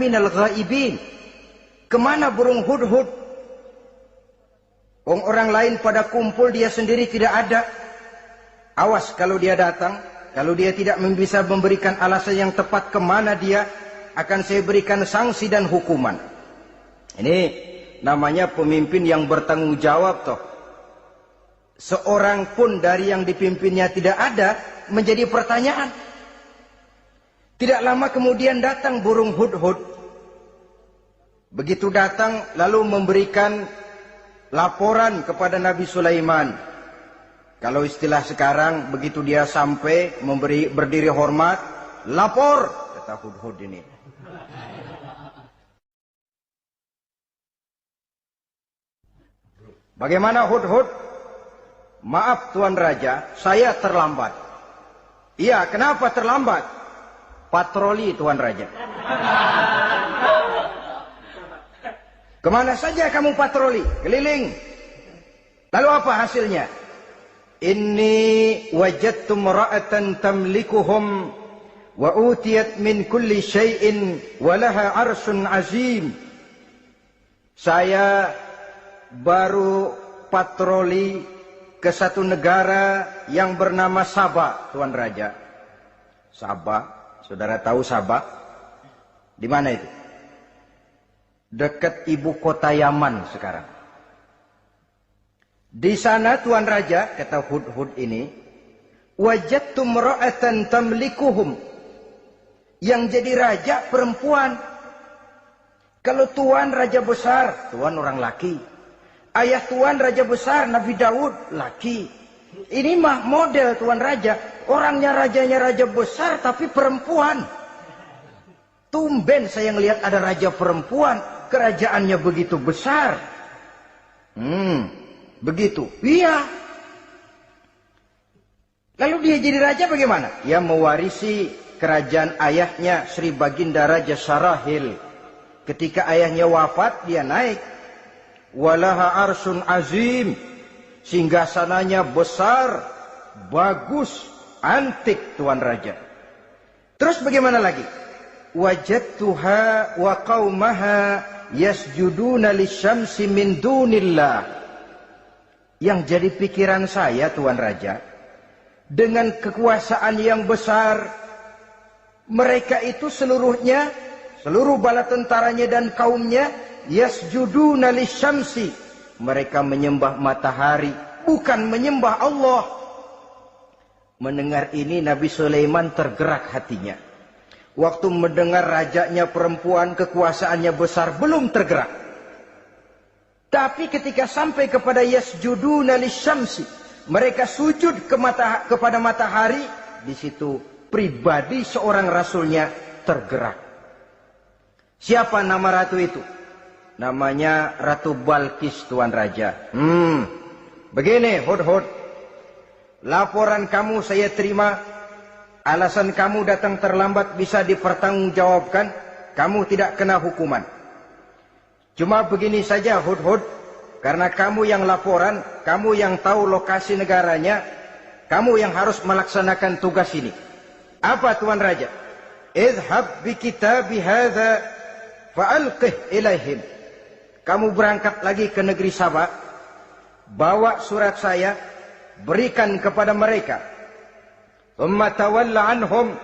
minal ghaibin. Kemana burung hudhud? Orang lain pada kumpul, dia sendiri tidak ada. Awas kalau dia datang, kalau dia tidak bisa memberikan alasan yang tepat kemana dia, akan saya berikan sanksi dan hukuman. Ini namanya pemimpin yang bertanggung jawab toh. Seorang pun dari yang dipimpinnya tidak ada, menjadi pertanyaan. Tidak lama kemudian datang burung hudhud. Begitu datang lalu memberikan laporan kepada Nabi Sulaiman. Kalau istilah sekarang, begitu dia sampai berdiri hormat, lapor, kata hudhud ini. Bagaimana hudhud? Maaf Tuan Raja, saya terlambat. Iya, kenapa terlambat? Patroli Tuan Raja. Kemana saja kamu patroli? Keliling. Lalu apa hasilnya? Inni wajadtu imra'atan tamlikuhum wa utiyat min kulli syai'in wa laha 'arsyun 'azim. Saya baru patroli ke satu negara yang bernama Sabah, Tuan Raja. Sabah, saudara tahu Sabah? Di mana itu? Dekat ibu kota Yaman sekarang. Di sana Tuan Raja, kata hudhud ini, wajadtu imra'atan tamlikuhum. Yang jadi raja perempuan. Kalau Tuan raja besar, Tuan orang laki. Ayah Tuan raja besar, Nabi Daud, laki. Ini mah model Tuan Raja. Orangnya rajanya raja besar tapi perempuan. Tumben saya ngelihat ada raja perempuan. Kerajaannya begitu besar. Begitu. Iya. Lalu dia jadi raja bagaimana? Dia mewarisi kerajaan ayahnya Sri Baginda Raja Sarahil. Ketika ayahnya wafat, dia naik. Walaha arsun azim. Singgasananya besar, bagus, antik Tuan Raja. Terus bagaimana lagi? Wajadtuha wa qaumaha yasjuduna lisyamsi min dunillah. Yang jadi pikiran saya Tuan Raja, dengan kekuasaan yang besar, mereka itu seluruhnya, seluruh bala tentaranya dan kaumnya, yasjuduna lisyamsi. Mereka menyembah matahari, bukan menyembah Allah. Mendengar ini Nabi Sulaiman tergerak hatinya. Waktu mendengar rajanya perempuan, kekuasaannya besar, belum tergerak. Tapi ketika sampai kepada yasjuduna lisyamsi, mereka sujud kepada matahari, di situ pribadi seorang rasulnya tergerak. Siapa nama ratu itu? Namanya Ratu Balkis Tuan Raja. Begini hudhud, laporan kamu saya terima. Alasan kamu datang terlambat bisa dipertanggungjawabkan. Kamu tidak kena hukuman. Cuma begini saja hudhud, karena kamu yang laporan, kamu yang tahu lokasi negaranya, kamu yang harus melaksanakan tugas ini. Apa Tuan Raja? Idhab bi kitabi hadza fa'alqih ilaihim. Kamu berangkat lagi ke negeri Sabah, bawa surat saya, berikan kepada mereka. Thumma tawalla anhum.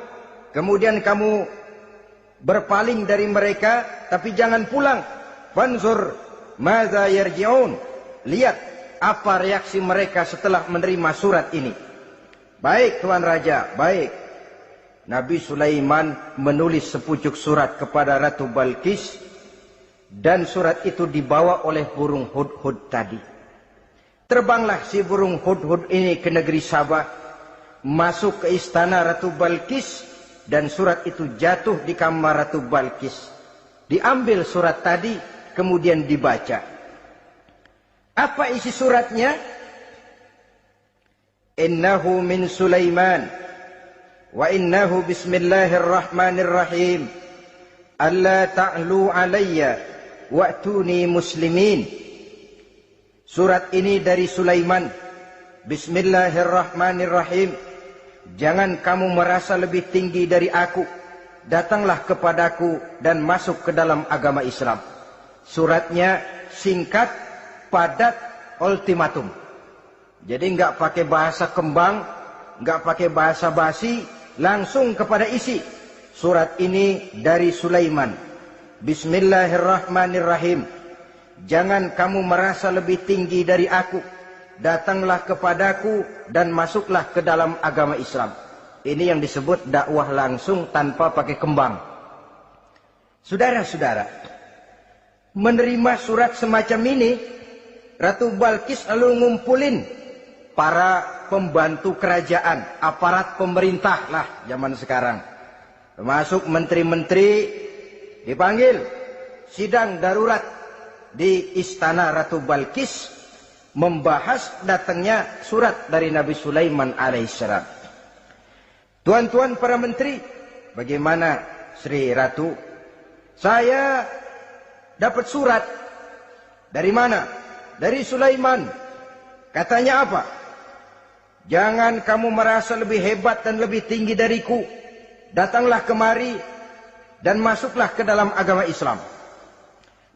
Kemudian kamu berpaling dari mereka, tapi jangan pulang. Fanzur madza yarji'un. Lihat apa reaksi mereka setelah menerima surat ini. Baik Tuan Raja, baik. Nabi Sulaiman menulis sepucuk surat kepada Ratu Balkis. Dan surat itu dibawa oleh burung hudhud tadi. Terbanglah si burung hudhud ini ke negeri Sabah, masuk ke istana Ratu Balkis, dan surat itu jatuh di kamar Ratu Balkis. Diambil surat tadi, kemudian dibaca. Apa isi suratnya? Innahu min Sulaiman, wa innahu bismillahirrahmanirrahim. Alla ta'lu alayya wa'tuni muslimin. Surat ini dari Sulaiman. Bismillahirrahmanirrahim. Jangan kamu merasa lebih tinggi dari aku. datanglah kepadaku dan masuk ke dalam agama Islam. Suratnya singkat, padat, ultimatum. Jadi nggak pakai bahasa kembang, nggak pakai bahasa basi, langsung kepada isi. Surat ini dari Sulaiman. Bismillahirrahmanirrahim. Jangan kamu merasa lebih tinggi dari aku. Datanglah kepadaku dan masuklah ke dalam agama Islam. Ini yang disebut dakwah langsung tanpa pakai kembang. Saudara-saudara, menerima surat semacam ini, Ratu Balkis lalu ngumpulin para pembantu kerajaan, aparat pemerintah lah zaman sekarang. Termasuk menteri-menteri dipanggil sidang darurat di istana Ratu Balkis membahas datangnya surat dari Nabi Sulaiman alaihissalam. Tuan-tuan para menteri, bagaimana Sri Ratu? Saya dapat surat. Dari mana? Dari Sulaiman. Katanya apa? Jangan kamu merasa lebih hebat dan lebih tinggi dariku. Datanglah kemari dan masuklah ke dalam agama Islam.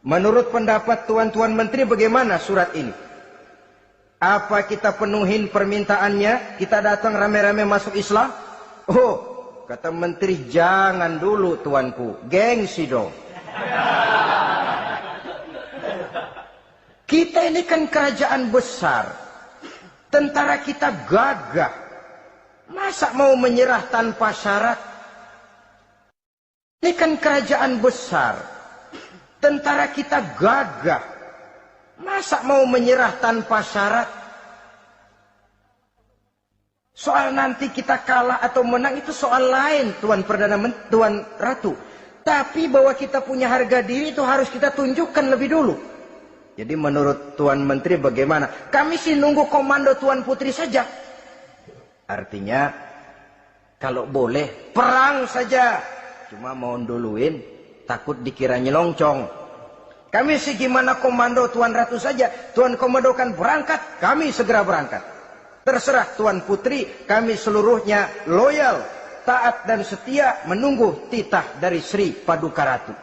Menurut pendapat tuan-tuan menteri, bagaimana surat ini? Apa kita penuhin permintaannya? Kita datang rame-rame masuk Islam? Oh, kata menteri, jangan dulu tuanku. Gengsi dong. Kita ini kan kerajaan besar. Tentara kita gagah. Masa mau menyerah tanpa syarat? Ini kan kerajaan besar. Tentara kita gagah. Masa mau menyerah tanpa syarat? Soal nanti kita kalah atau menang itu soal lain, Tuan Perdana Menteri, Tuan Ratu. Tapi bahwa kita punya harga diri itu harus kita tunjukkan lebih dulu. Jadi menurut Tuan Menteri bagaimana? Kami sih nunggu komando Tuan Putri saja. Artinya kalau boleh perang saja. Cuma mau duluin takut dikira nyelongcong. Kami sih gimana komando Tuan Ratu saja. Tuan komandokan berangkat, kami segera berangkat. Terserah Tuan Putri, kami seluruhnya loyal, taat dan setia menunggu titah dari Sri Paduka Ratu.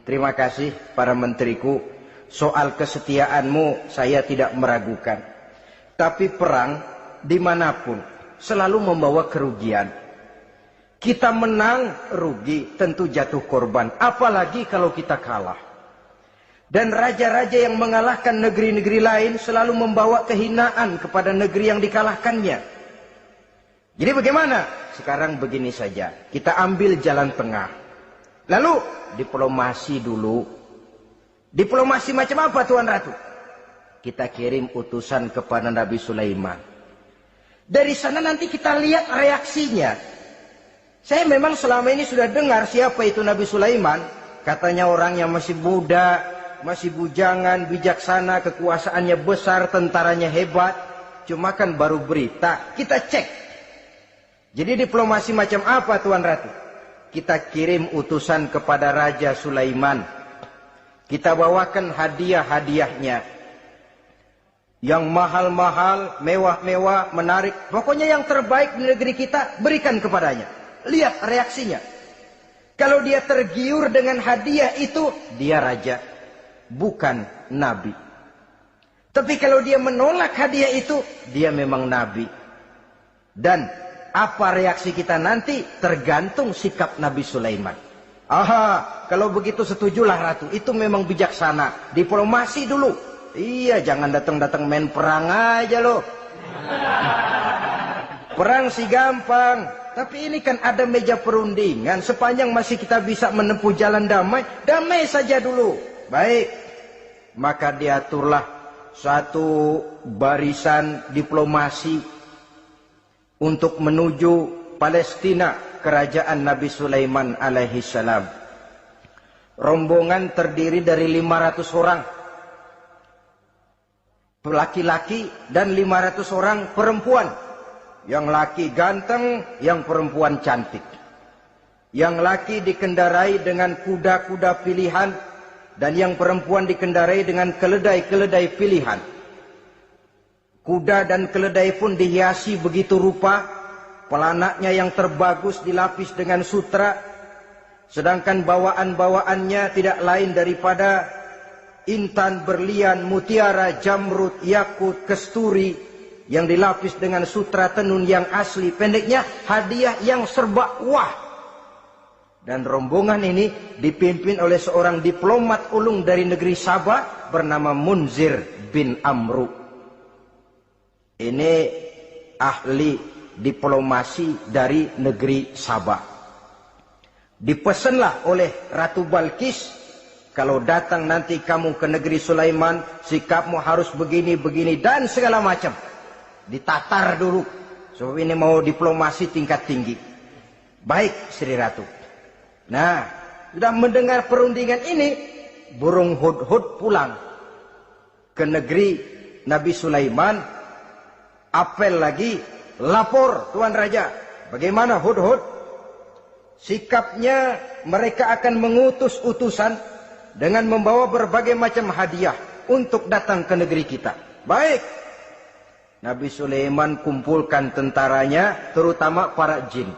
Terima kasih para menteriku. Soal kesetiaanmu saya tidak meragukan. Tapi perang dimanapun selalu membawa kerugian. Kita menang rugi, tentu jatuh korban. Apalagi kalau kita kalah. Dan raja-raja yang mengalahkan negeri-negeri lain selalu membawa kehinaan kepada negeri yang dikalahkannya. Jadi bagaimana? Sekarang begini saja. Kita ambil jalan tengah. Lalu diplomasi dulu. Diplomasi macam apa Tuan Ratu? Kita kirim utusan kepada Nabi Sulaiman. Dari sana nanti kita lihat reaksinya. Saya memang selama ini sudah dengar siapa itu Nabi Sulaiman. Katanya orang yang masih muda, masih bujangan, bijaksana, kekuasaannya besar, tentaranya hebat. Cuma kan baru berita, kita cek. Jadi diplomasi macam apa Tuan Ratu? Kita kirim utusan kepada Raja Sulaiman. Kita bawakan hadiah-hadiahnya. Yang mahal-mahal, mewah-mewah, menarik. Pokoknya yang terbaik di negeri kita, berikan kepadanya. Lihat reaksinya. Kalau dia tergiur dengan hadiah itu, dia raja. Bukan nabi. Tapi kalau dia menolak hadiah itu, dia memang nabi. Dan apa reaksi kita nanti tergantung sikap Nabi Sulaiman. Aha, kalau begitu setujulah Ratu. Itu memang bijaksana. Diplomasi dulu. Iya, jangan datang-datang main perang aja loh. Perang sih gampang. Tapi ini kan ada meja perundingan. Sepanjang masih kita bisa menempuh jalan damai, damai saja dulu. Baik. Maka diaturlah satu barisan diplomasi untuk menuju Palestina, kerajaan Nabi Sulaiman alaihi salam. Rombongan terdiri dari 500 orang laki-laki dan 500 orang perempuan. Yang laki ganteng, yang perempuan cantik. Yang laki dikendarai dengan kuda-kuda pilihan, dan yang perempuan dikendarai dengan keledai-keledai pilihan. Kuda dan keledai pun dihiasi begitu rupa, pelanaknya yang terbagus dilapis dengan sutra, sedangkan bawaan-bawaannya tidak lain daripada intan, berlian, mutiara, jamrud, yakut, kesturi yang dilapis dengan sutra tenun yang asli. Pendeknya, hadiah yang serba wah. Dan rombongan ini dipimpin oleh seorang diplomat ulung dari negeri Sabah bernama Munzir bin Amru. Ini ahli diplomasi dari negeri Sabah. Dipesanlah oleh Ratu Balkis, kalau datang nanti kamu ke negeri Sulaiman, sikapmu harus begini, begini, dan segala macam. Ditatar dulu, sebab ini mau diplomasi tingkat tinggi. Baik, Sri Ratu. Nah, sudah mendengar perundingan ini, burung hudhud pulang ke negeri Nabi Sulaiman. Apel lagi, lapor Tuan Raja. Bagaimana hudhud? Sikapnya mereka akan mengutus utusan dengan membawa berbagai macam hadiah untuk datang ke negeri kita. Baik. Nabi Sulaiman kumpulkan tentaranya, terutama para jin.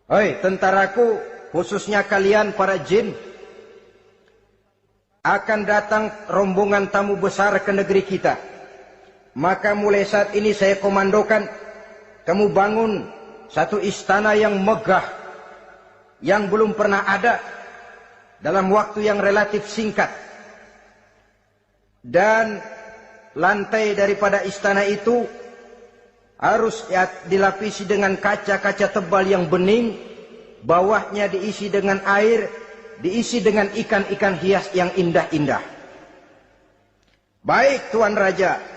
Hei tentaraku, khususnya kalian para jin, akan datang rombongan tamu besar ke negeri kita. Maka mulai saat ini saya komandokan, kamu bangun satu istana yang megah, yang belum pernah ada, dalam waktu yang relatif singkat. Dan lantai daripada istana itu harus dilapisi dengan kaca-kaca tebal yang bening, bawahnya diisi dengan air, diisi dengan ikan-ikan hias yang indah-indah. Baik Tuan Raja.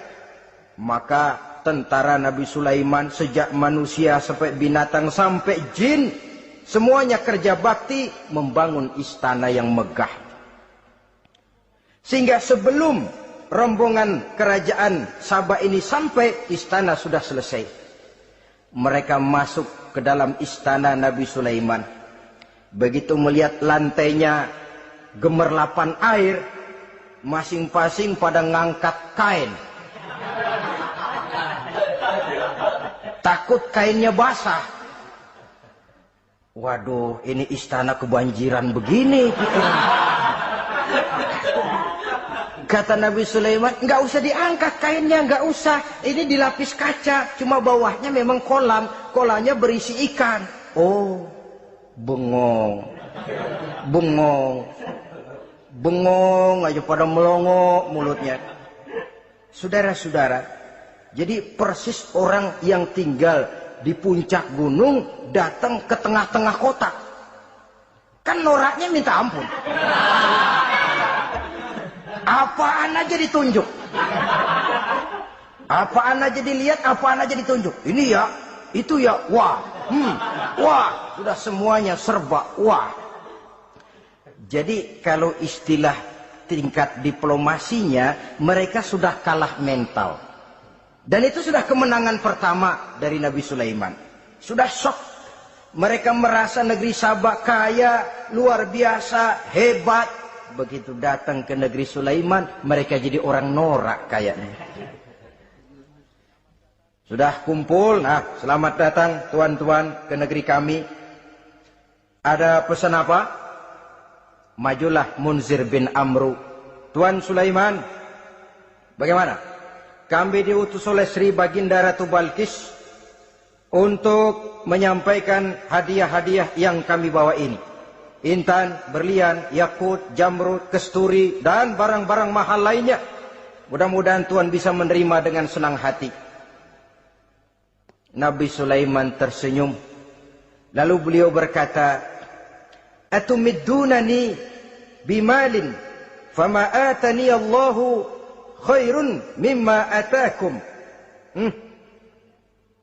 Maka tentara Nabi Sulaiman, sejak manusia sampai binatang sampai jin, semuanya kerja bakti membangun istana yang megah. Sehingga sebelum rombongan kerajaan Sabah ini sampai, istana sudah selesai. Mereka masuk ke dalam istana Nabi Sulaiman. Begitu melihat lantainya gemerlapan air, masing-masing pada ngangkat kain. Takut kainnya basah. Waduh, ini istana kebanjiran begini. Kata Nabi Sulaiman, nggak usah diangkat kainnya, nggak usah. Ini dilapis kaca, cuma bawahnya memang kolam. Kolamnya berisi ikan. Oh, bengong. Bengong. Bengong aja pada melongo mulutnya. Saudara-saudara, jadi persis orang yang tinggal di puncak gunung datang ke tengah-tengah kota. Kan noraknya minta ampun. Apaan aja ditunjuk. Apaan aja dilihat, apaan aja ditunjuk. Ini ya, itu ya, wah. Wah, sudah semuanya serba wah. Jadi kalau istilah tingkat diplomasinya, mereka sudah kalah mental. Dan itu sudah kemenangan pertama dari Nabi Sulaiman. Sudah shock. Mereka merasa negeri Sabah kaya, luar biasa, hebat. Begitu datang ke negeri Sulaiman, mereka jadi orang norak kayaknya. Sudah kumpul, nah selamat datang tuan-tuan ke negeri kami. Ada pesan apa? Majulah Munzir bin Amru. Tuan Sulaiman, bagaimana? Kami diutus oleh Sri Baginda Ratu Balkis untuk menyampaikan hadiah-hadiah yang kami bawa ini. Intan, berlian, yakut, jamrud, kesturi, dan barang-barang mahal lainnya. Mudah-mudahan Tuhan bisa menerima dengan senang hati. Nabi Sulaiman tersenyum. Lalu beliau berkata, Atumiddunani bimalin, fama atani Allahu khairun mimma atakum.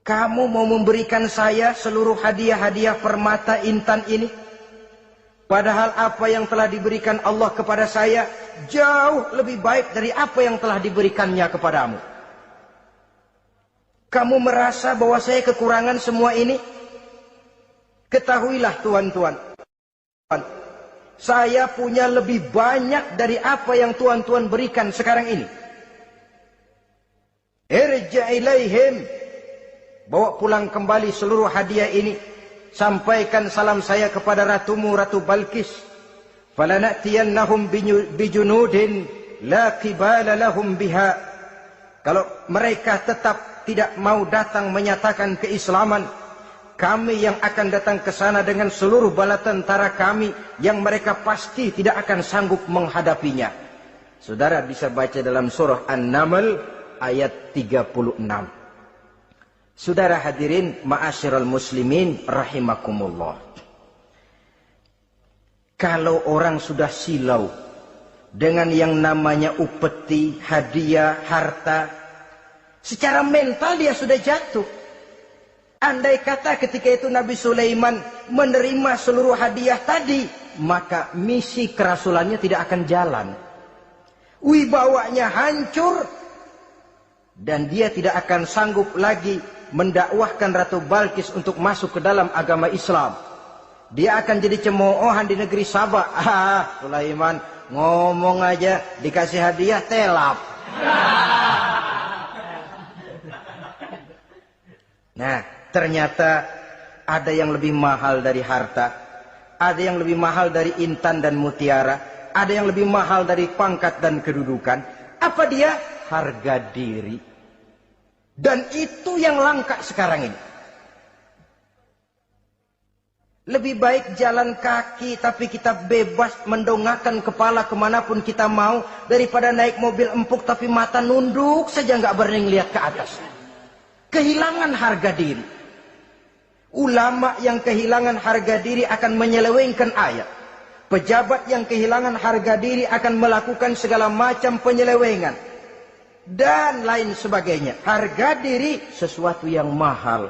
Kamu mau memberikan saya seluruh hadiah-hadiah permata intan ini? Padahal apa yang telah diberikan Allah kepada saya jauh lebih baik dari apa yang telah diberikannya kepadamu. Kamu merasa bahwa saya kekurangan semua ini? Ketahuilah tuan-tuan, saya punya lebih banyak dari apa yang tuan-tuan berikan sekarang ini. Irja' ilaihim bawa pulang kembali seluruh hadiah ini. Sampaikan salam saya kepada ratumu, Ratu Balkis. Falanatiyannahum bijunudin la qibala lahum biha. Kalau mereka tetap tidak mau datang menyatakan keislaman, kami yang akan datang ke sana dengan seluruh bala tentara kami yang mereka pasti tidak akan sanggup menghadapinya. Saudara bisa baca dalam surah An-Naml ayat 36. Saudara hadirin ma'asyiral muslimin rahimakumullah. Kalau orang sudah silau dengan yang namanya upeti, hadiah, harta, secara mental dia sudah jatuh. Andai kata ketika itu Nabi Sulaiman menerima seluruh hadiah tadi, maka misi kerasulannya tidak akan jalan. Wibawanya hancur dan dia tidak akan sanggup lagi mendakwahkan Ratu Balkis untuk masuk ke dalam agama Islam. Dia akan jadi cemoohan di negeri Sabah. Sulaiman ngomong aja dikasih hadiah telap. Nah, ternyata ada yang lebih mahal dari harta, ada yang lebih mahal dari intan dan mutiara, ada yang lebih mahal dari pangkat dan kedudukan. Apa dia? Harga diri. Dan itu yang langka sekarang ini. Lebih baik jalan kaki tapi kita bebas mendongakkan kepala kemanapun kita mau, daripada naik mobil empuk tapi mata nunduk saja nggak berani lihat ke atas. Kehilangan harga diri. Ulama yang kehilangan harga diri akan menyelewengkan ayat. Pejabat yang kehilangan harga diri akan melakukan segala macam penyelewengan dan lain sebagainya. Harga diri sesuatu yang mahal,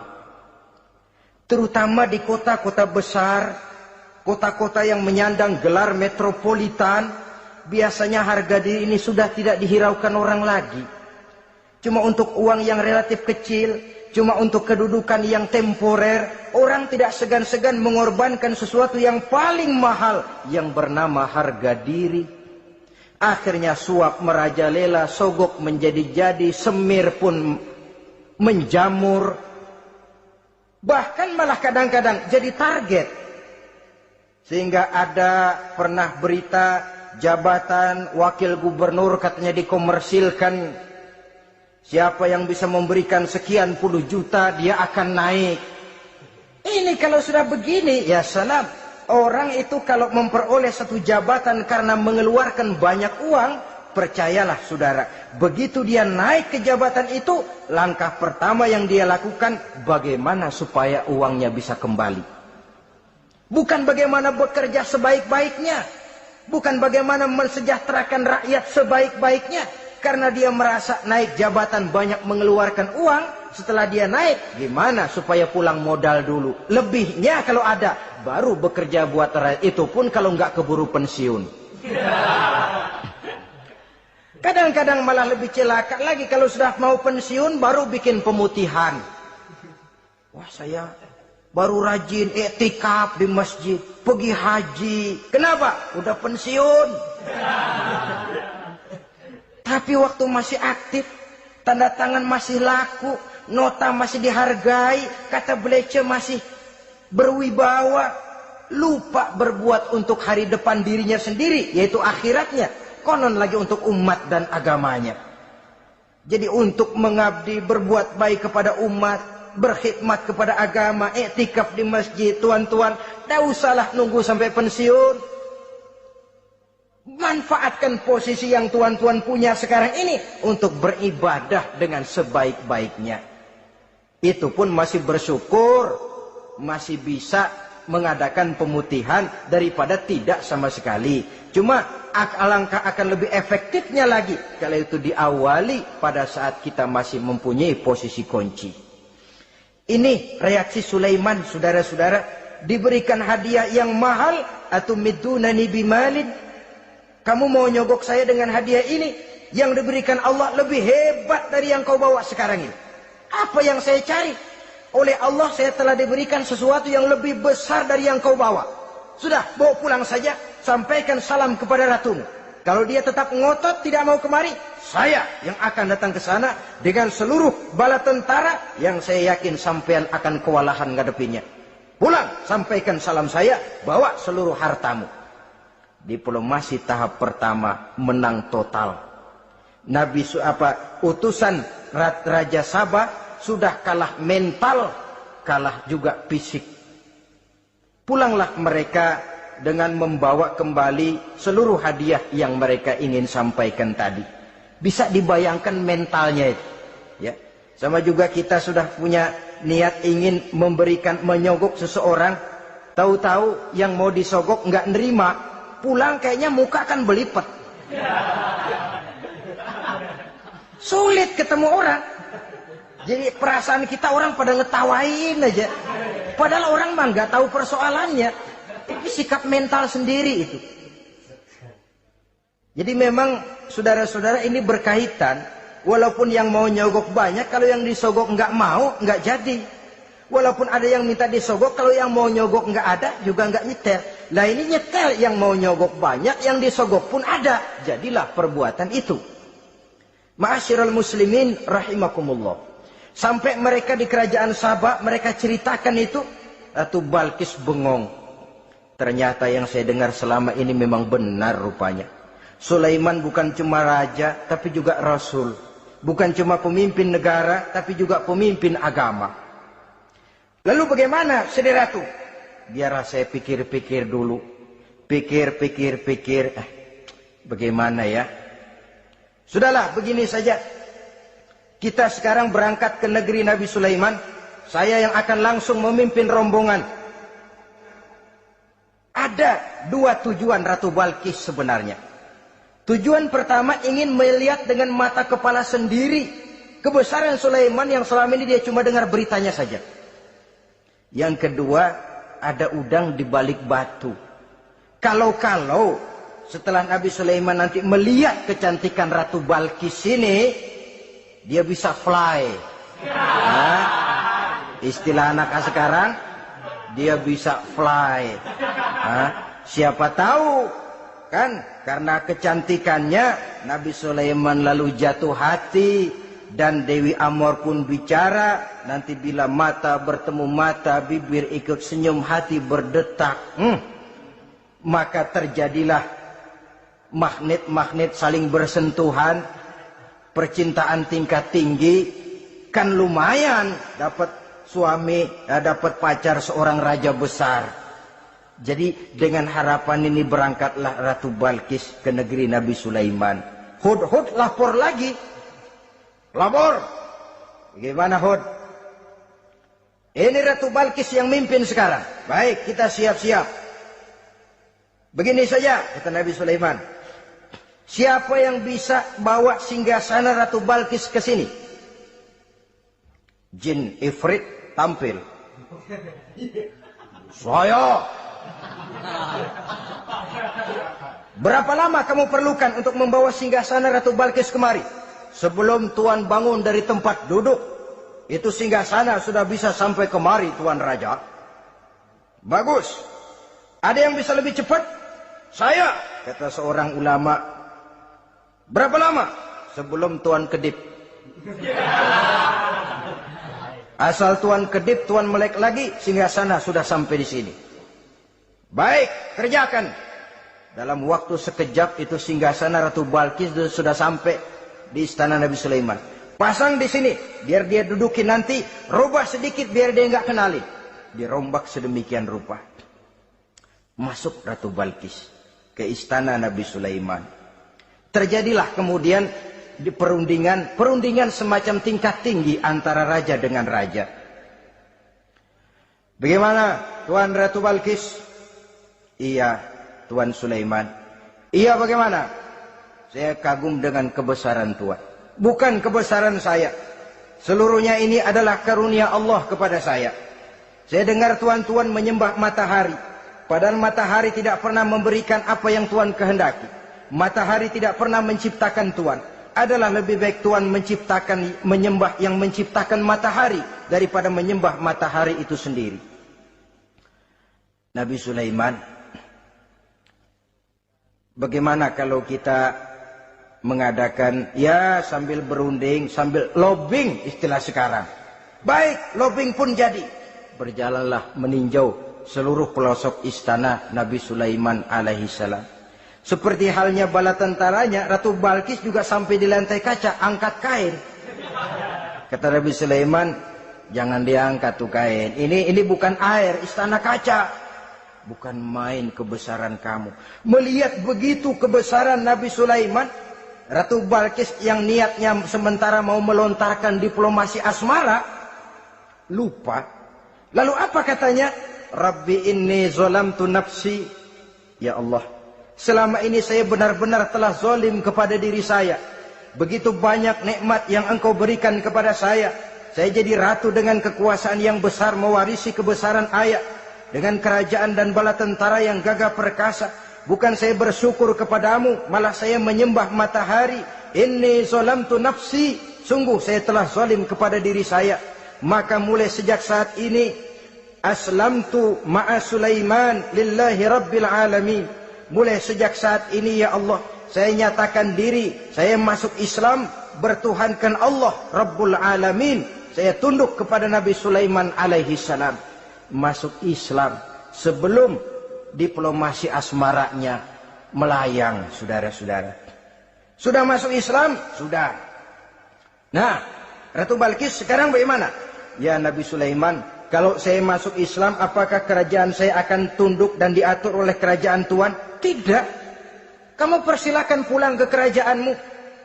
terutama di kota-kota besar, kota-kota yang menyandang gelar metropolitan. Biasanya harga diri ini sudah tidak dihiraukan orang lagi. Cuma untuk uang yang relatif kecil, cuma untuk kedudukan yang temporer, orang tidak segan-segan mengorbankan sesuatu yang paling mahal yang bernama harga diri. Akhirnya suap merajalela, sogok menjadi-jadi, semir pun menjamur. Bahkan malah kadang-kadang jadi target. Sehingga ada pernah berita jabatan wakil gubernur katanya dikomersilkan. Siapa yang bisa memberikan sekian puluh juta dia akan naik. Ini kalau sudah begini, ya salam. Orang itu kalau memperoleh satu jabatan karena mengeluarkan banyak uang, percayalah saudara, begitu dia naik ke jabatan itu, langkah pertama yang dia lakukan, bagaimana supaya uangnya bisa kembali. Bukan bagaimana bekerja sebaik-baiknya, bukan bagaimana mensejahterakan rakyat sebaik-baiknya. Karena dia merasa naik jabatan banyak mengeluarkan uang, setelah dia naik, gimana supaya pulang modal dulu. Lebihnya kalau ada, baru bekerja buat rakyat. Itu pun kalau nggak keburu pensiun. Kadang-kadang malah lebih celaka lagi, kalau sudah mau pensiun, baru bikin pemutihan. Wah, saya baru rajin iktikaf di masjid, pergi haji. Kenapa? Udah pensiun. Tapi waktu masih aktif, tanda tangan masih laku, nota masih dihargai, kata belece masih berwibawa, lupa berbuat untuk hari depan dirinya sendiri, yaitu akhiratnya, konon lagi untuk umat dan agamanya. Jadi untuk mengabdi, berbuat baik kepada umat, berkhidmat kepada agama, iktikaf di masjid, tuan-tuan, tak usahlah nunggu sampai pensiun. Manfaatkan posisi yang tuan-tuan punya sekarang ini untuk beribadah dengan sebaik-baiknya. Itu pun masih bersyukur, masih bisa mengadakan pemutihan daripada tidak sama sekali. Cuma alangkah akan lebih efektifnya lagi kalau itu diawali pada saat kita masih mempunyai posisi kunci. Ini reaksi Sulaiman, saudara-saudara. Diberikan hadiah yang mahal, atau midunani bimalin. Kamu mau nyogok saya dengan hadiah ini? Yang diberikan Allah lebih hebat dari yang kau bawa sekarang ini. Apa yang saya cari? Oleh Allah saya telah diberikan sesuatu yang lebih besar dari yang kau bawa. Sudah, bawa pulang saja. Sampaikan salam kepada ratumu. Kalau dia tetap ngotot tidak mau kemari, saya yang akan datang ke sana dengan seluruh bala tentara yang saya yakin sampean akan kewalahan ngadepinnya. Pulang, sampaikan salam saya, bawa seluruh hartamu. Diplomasi tahap pertama menang total. Utusan Raja Sabah sudah kalah mental, kalah juga fisik. Pulanglah mereka dengan membawa kembali seluruh hadiah yang mereka ingin sampaikan tadi. Bisa dibayangkan mentalnya itu. Ya. Sama juga kita sudah punya niat ingin menyogok seseorang, tahu-tahu yang mau disogok nggak nerima, pulang kayaknya muka kan belipet. Sulit ketemu orang. Jadi perasaan kita orang pada ngetawain aja. Padahal orang mah nggak tahu persoalannya. Tapi sikap mental sendiri itu. Jadi memang saudara-saudara ini berkaitan. Walaupun yang mau nyogok banyak, kalau yang disogok nggak mau, nggak jadi. Walaupun ada yang minta disogok, kalau yang mau nyogok nggak ada, juga nggak nyetel. Lah ini nyetel, yang mau nyogok banyak, yang disogok pun ada. Jadilah perbuatan itu. Ma'asyiral muslimin rahimakumullah. Sampai mereka di kerajaan Sabah, mereka ceritakan itu, Ratu Balkis bengong. Ternyata yang saya dengar selama ini memang benar rupanya. Sulaiman bukan cuma raja, tapi juga rasul. Bukan cuma pemimpin negara, tapi juga pemimpin agama. Lalu bagaimana, Sri Ratu? Biarlah saya pikir-pikir dulu. Pikir. Bagaimana ya? Sudahlah, begini saja. Kita sekarang berangkat ke negeri Nabi Sulaiman. Saya yang akan langsung memimpin rombongan. Ada dua tujuan Ratu Balkis sebenarnya. Tujuan pertama ingin melihat dengan mata kepala sendiri kebesaran Sulaiman yang selama ini dia cuma dengar beritanya saja. Yang kedua, ada udang di balik batu. Kalau setelah Nabi Sulaiman nanti melihat kecantikan Ratu Balkis ini, dia bisa fly. Nah, istilah anak sekarang, dia bisa fly. Nah, siapa tahu kan? Karena kecantikannya Nabi Sulaiman lalu jatuh hati dan Dewi Amor pun bicara. Nanti bila mata bertemu mata, bibir ikut senyum, hati berdetak. Maka terjadilah magnet-magnet saling bersentuhan, percintaan tingkat tinggi. Kan lumayan dapat suami, dapat pacar seorang raja besar. Jadi dengan harapan ini berangkatlah Ratu Balkis ke negeri Nabi Sulaiman. Hud lapor lagi. Lapor. Bagaimana Hud? Ini Ratu Balkis yang mimpin sekarang. Baik, kita siap-siap. Begini saja, kata Nabi Sulaiman. Siapa yang bisa bawa singgasana Ratu Balkis ke sini? Jin Ifrit tampil. Saya. Berapa lama kamu perlukan untuk membawa singgasana Ratu Balkis kemari? Sebelum Tuan bangun dari tempat duduk, itu singgasana sudah bisa sampai kemari, Tuan Raja. Bagus. Ada yang bisa lebih cepat? Saya, kata seorang ulama. Berapa lama? Sebelum Tuan kedip. Asal Tuan kedip, Tuan melek lagi, singgasana sudah sampai di sini. Baik, kerjakan. Dalam waktu sekejap itu singgasana Ratu Balkis sudah sampai di istana Nabi Sulaiman. Pasang di sini, biar dia dudukin nanti. Robah sedikit biar dia nggak kenali. Dirombak sedemikian rupa. Masuk Ratu Balkis ke istana Nabi Sulaiman. Terjadilah kemudian di perundingan semacam tingkat tinggi antara raja dengan raja. Bagaimana Tuan Ratu Balkis? Iya, Tuan Sulaiman. Iya, bagaimana? Saya kagum dengan kebesaran Tuan. Bukan kebesaran saya. Seluruhnya ini adalah karunia Allah kepada saya. Saya dengar Tuan-Tuan menyembah matahari. Padahal matahari tidak pernah memberikan apa yang Tuan kehendaki. Matahari tidak pernah menciptakan Tuan. Adalah lebih baik Tuan menyembah yang menciptakan matahari daripada menyembah matahari itu sendiri. Nabi Sulaiman Bagaimana kalau kita mengadakan ya sambil berunding, sambil lobbying istilah sekarang. Baik, lobbying pun jadi. Berjalanlah meninjau seluruh pelosok istana Nabi Sulaiman alaihi salam. Seperti halnya bala tentaranya, Ratu Balkis juga sampai di lantai kaca, angkat kain. Kata Nabi Sulaiman, jangan diangkat tuh kain. Ini bukan air, istana kaca. Bukan main kebesaran kamu. Melihat begitu kebesaran Nabi Sulaiman, Ratu Balkis yang niatnya sementara mau melontarkan diplomasi asmara, lupa. Lalu apa katanya? Rabbi inni zalamtu nafsi. Ya Allah, selama ini saya benar-benar telah zalim kepada diri saya. Begitu banyak nikmat yang engkau berikan kepada saya. Saya jadi ratu dengan kekuasaan yang besar, mewarisi kebesaran ayah. Dengan kerajaan dan bala tentara yang gagah perkasa. Bukan saya bersyukur kepadamu, malah saya menyembah matahari. Inni zalamtu nafsi. Sungguh saya telah zalim kepada diri saya. Maka mulai sejak saat ini, aslamtu ma'a Sulaiman lillahi rabbil alamin. Mulai sejak saat ini ya Allah, saya nyatakan diri, saya masuk Islam, bertuhankan Allah Rabbul Alamin. Saya tunduk kepada Nabi Sulaiman alaihi salam. Masuk Islam sebelum diplomasi asmaranya melayang, saudara-saudara. Sudah masuk Islam? Sudah. Nah, Ratu Balkis sekarang bagaimana? Ya Nabi Sulaiman, kalau saya masuk Islam, apakah kerajaan saya akan tunduk dan diatur oleh kerajaan Tuhan? Tidak. Kamu persilakan pulang ke kerajaanmu.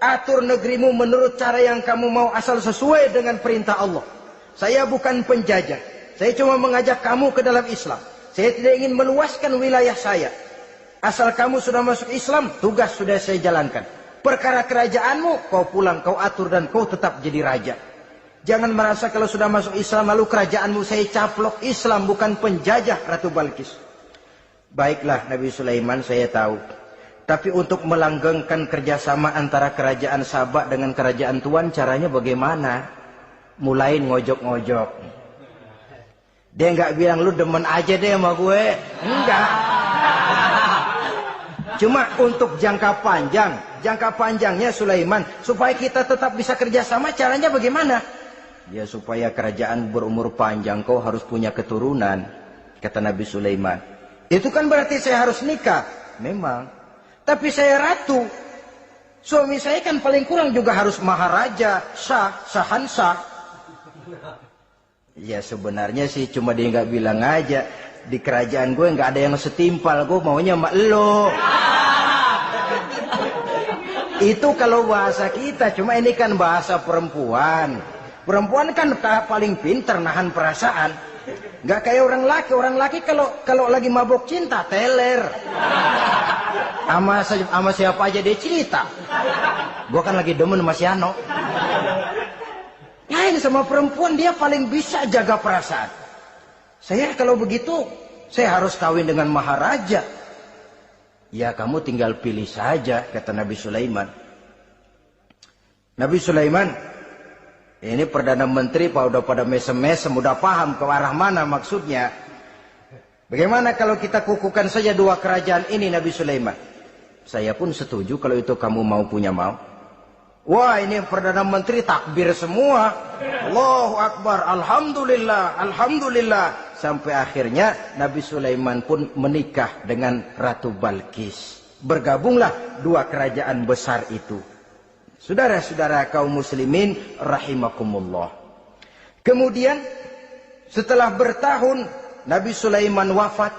Atur negerimu menurut cara yang kamu mau, asal sesuai dengan perintah Allah. Saya bukan penjajah. Saya cuma mengajak kamu ke dalam Islam. Saya tidak ingin meluaskan wilayah saya. Asal kamu sudah masuk Islam, tugas sudah saya jalankan. Perkara kerajaanmu, kau pulang, kau atur dan kau tetap jadi raja. Jangan merasa kalau sudah masuk Islam lalu kerajaanmu saya caplok. Islam bukan penjajah, Ratu Balkis. Baiklah Nabi Sulaiman, saya tahu. Tapi untuk melanggengkan kerjasama antara kerajaan Sabak dengan kerajaan Tuhan, caranya bagaimana? Mulai ngojok-ngojok. Dia nggak bilang lu demen aja deh sama gue. Enggak. Cuma untuk jangka panjang. Jangka panjangnya Sulaiman, supaya kita tetap bisa kerjasama, caranya bagaimana? Ya supaya kerajaan berumur panjang, kau harus punya keturunan. Kata Nabi Sulaiman. Itu kan berarti saya harus nikah. Memang. Tapi saya ratu. Suami saya kan paling kurang juga harus maharaja, sahansah. Ya sebenarnya sih cuma dia nggak bilang aja. Di kerajaan gue nggak ada yang setimpal. Gue maunya sama lo. Itu kalau bahasa kita. Cuma ini kan bahasa perempuan. Perempuan kan paling pintar nahan perasaan. Nggak kayak orang laki. Orang laki kalau lagi mabok cinta teler. Sama siapa aja dia cerita. Gue kan lagi demen sama si Ano. Lain sama perempuan, dia paling bisa jaga perasaan. Saya kalau begitu, saya harus kawin dengan maharaja. Ya kamu tinggal pilih saja, kata Nabi Sulaiman. Nabi Sulaiman, ini Perdana Menteri udah pada mesem-mesem, udah paham ke arah mana maksudnya. Bagaimana kalau kita kukuhkan saja dua kerajaan ini, Nabi Sulaiman? Saya pun setuju kalau itu kamu mau punya mau. Wah ini Perdana Menteri takbir semua. Allahu Akbar, Alhamdulillah, Alhamdulillah. Sampai akhirnya Nabi Sulaiman pun menikah dengan Ratu Balkis. Bergabunglah dua kerajaan besar itu. Saudara-saudara kaum muslimin rahimakumullah. Kemudian setelah bertahun Nabi Sulaiman wafat.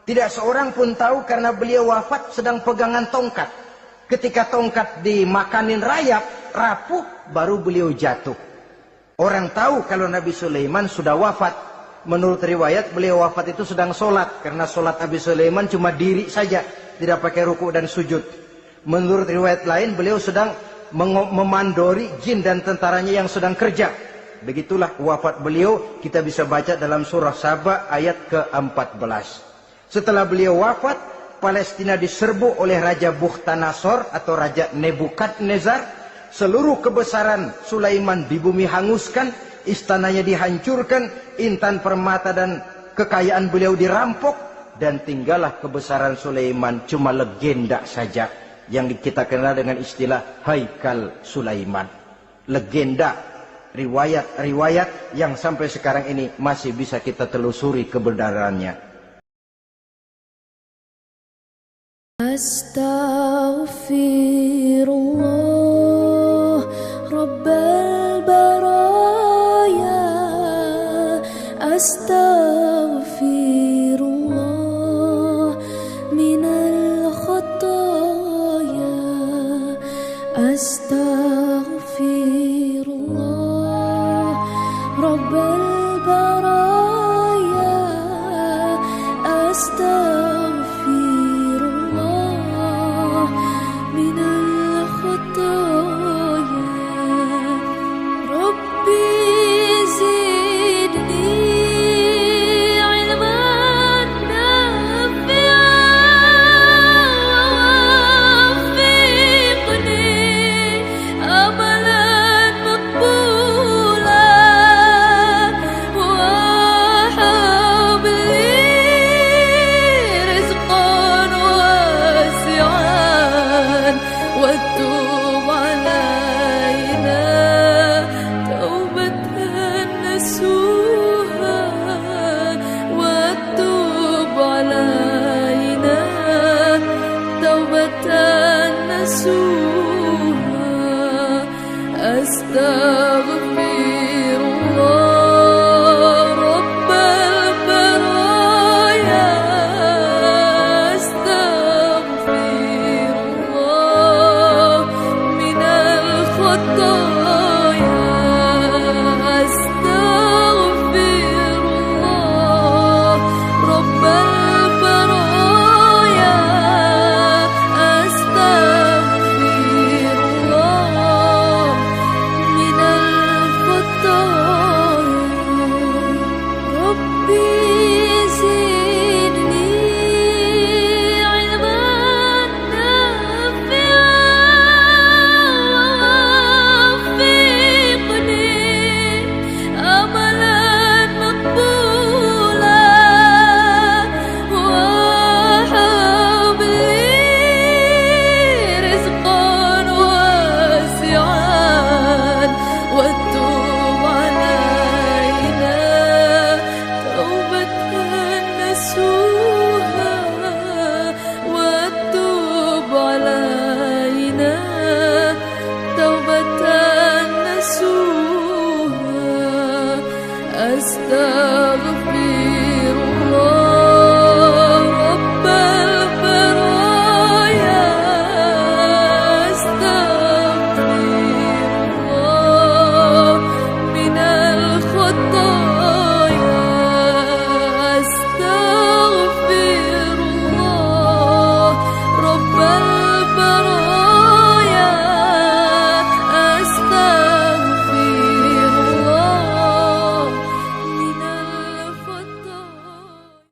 Tidak seorang pun tahu karena beliau wafat sedang pegangan tongkat. Ketika tongkat dimakanin rayap, rapuh, baru beliau jatuh. Orang tahu kalau Nabi Sulaiman sudah wafat. Menurut riwayat, beliau wafat itu sedang sholat. Karena sholat Nabi Sulaiman cuma diri saja. Tidak pakai ruku dan sujud. Menurut riwayat lain, beliau sedang memandori jin dan tentaranya yang sedang kerja. Begitulah wafat beliau, kita bisa baca dalam surah Saba ayat ke-14. Setelah beliau wafat, Palestina diserbu oleh Raja Bukhtanasor atau Raja Nebukadnezar. Seluruh kebesaran Sulaiman di bumi hanguskan, istananya dihancurkan, intan permata dan kekayaan beliau dirampok. dan tinggallah kebesaran Sulaiman cuma legenda saja yang kita kenal dengan istilah Haikal Sulaiman. Legenda, riwayat-riwayat yang sampai sekarang ini masih bisa kita telusuri kebenarannya. Astaghfirullah Rabbal baraya, astaghfirullah minal khataya, astaghfirullah Rabbal baraya, astaghfirullah minal khataya. Rabbi zidni ilman nafi'an, waffiqni amalan maqbulan, wa habli rizqan wasi'an, wa tub alayna taubatan nasuha, wa tub alayna taubatan nasuha. Astaghfirullah Rabbal baraya, astaghfirullah minal khataya.